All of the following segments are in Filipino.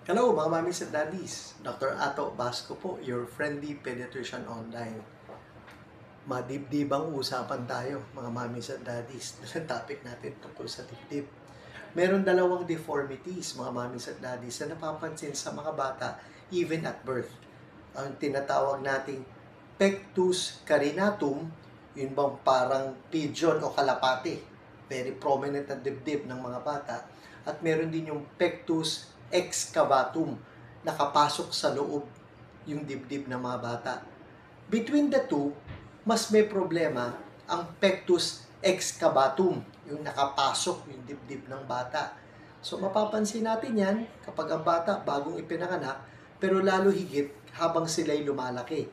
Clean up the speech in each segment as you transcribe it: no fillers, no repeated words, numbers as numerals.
Hello mga mamis at daddies, Dr. Ato Basco po, your friendly pediatrician online. Madibdibang usapan tayo mga mamis at daddies. Ang topic natin tungkol sa dibdib. Meron dalawang deformities mga mamis at daddies na napapansin sa mga bata even at birth. Ang tinatawag nating pectus carinatum, yun bang parang pigeon o kalapate. Very prominent na dibdib ng mga bata. At meron din yung pectus excavatum, nakapasok sa loob yung dibdib ng mga bata. Between the two, mas may problema ang pectus excavatum, yung nakapasok yung dibdib ng bata. So mapapansin natin yan kapag ang bata bagong ipinanganak, pero lalo higit habang sila'y lumalaki.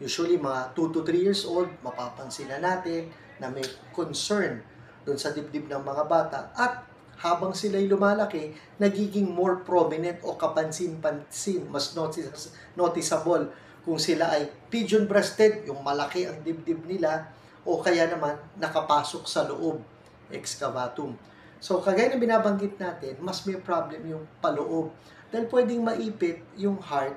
Usually mga 2 to 3 years old, mapapansin na natin na may concern doon sa dibdib ng mga bata, at habang sila'y lumalaki, nagiging more prominent o kapansin-pansin, mas noticeable kung sila ay pigeon-breasted, yung malaki ang dibdib nila, o kaya naman nakapasok sa loob, excavatum. So, kagaya na binabanggit natin, mas may problem yung paloob. Dahil pwedeng maipit yung heart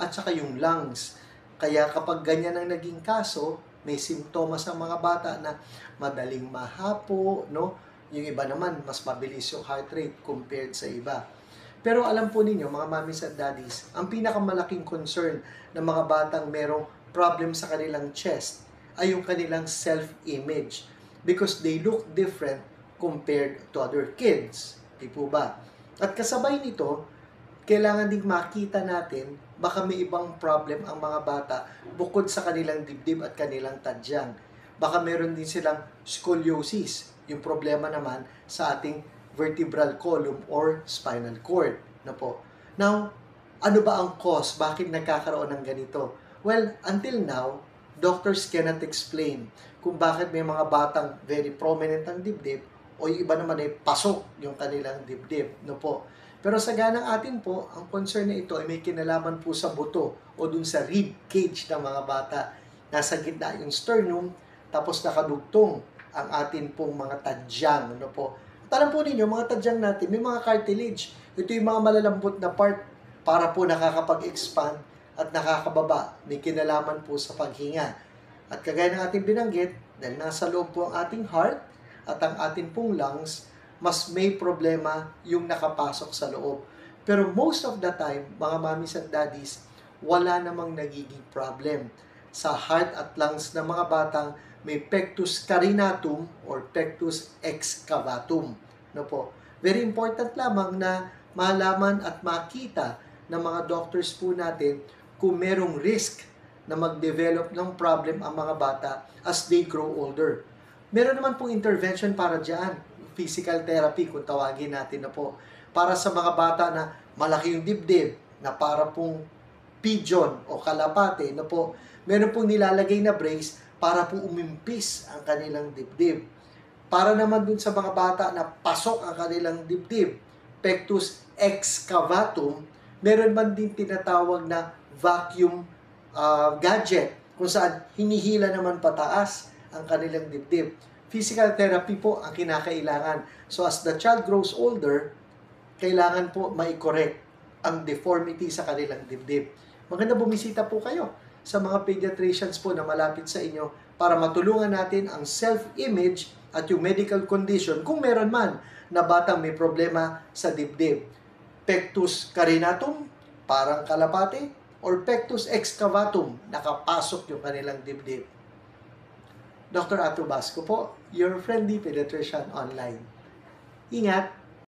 at saka yung lungs. Kaya kapag ganyan ang naging kaso, may simptomas ang mga bata na madaling mahapo, no? Yung iba naman, mas mabilis yung heart rate compared sa iba. Pero alam po ninyo, mga mommies at daddies, ang pinakamalaking concern ng mga batang merong problem sa kanilang chest ay yung kanilang self-image, because they look different compared to other kids. Di po ba? At kasabay nito, kailangan ding makita natin baka may ibang problem ang mga bata bukod sa kanilang dibdib at kanilang tadyang. Baka meron din silang scoliosis, yung problema naman sa ating vertebral column or spinal cord. Na po. Now, ano ba ang cause? Bakit nagkakaroon ng ganito? Well, until now, doctors cannot explain kung bakit may mga batang very prominent ang dibdib o yung iba naman ay pasok yung kanilang dibdib. No po. Pero sa ganang atin po, ang concern na ito ay may kinalaman po sa buto o dun sa rib cage ng mga bata. Nasa gitna yung sternum, tapos nakadugtong ang atin pong mga tadyang. Ano po. At alam po ninyo, mga tadyang natin, may mga cartilage. Ito yung mga malalambot na part para po nakakapag-expand at nakakababa. May kinalaman po sa paghinga. At kagaya ng ating binanggit, dahil nasa loob po ang ating heart at ang ating pong lungs, mas may problema yung nakapasok sa loob. Pero most of the time, mga mommies and daddies, wala namang nagiging problem. Sa heart at lungs ng mga batang may pectus carinatum or pectus excavatum. No po. Very important lamang na malaman at makita ng mga doctors po natin kung merong risk na mag-develop ng problem ang mga bata as they grow older. Meron naman pong intervention para dyan, physical therapy kung tawagin natin na po, para sa mga bata na malaki yung dibdib, na para pong pigeon o kalapate, na po, meron pong nilalagay na brace para po umimpis ang kanilang dibdib. Para naman dun sa mga bata na pasok ang kanilang dibdib, pectus excavatum, meron man din tinatawag na vacuum gadget, kung saan hinihila naman pataas ang kanilang dibdib. Physical therapy po ang kinakailangan. So as the child grows older, kailangan po mai-correct ang deformity sa kanilang dibdib. Maganda bumisita po kayo sa mga pediatricians po na malapit sa inyo para matulungan natin ang self-image at yung medical condition kung meron man na batang may problema sa dibdib. Pectus carinatum, parang kalapate, or pectus excavatum, nakapasok yung kanilang dibdib. Dr. Ato Basco po, your friendly pediatrician online. Ingat!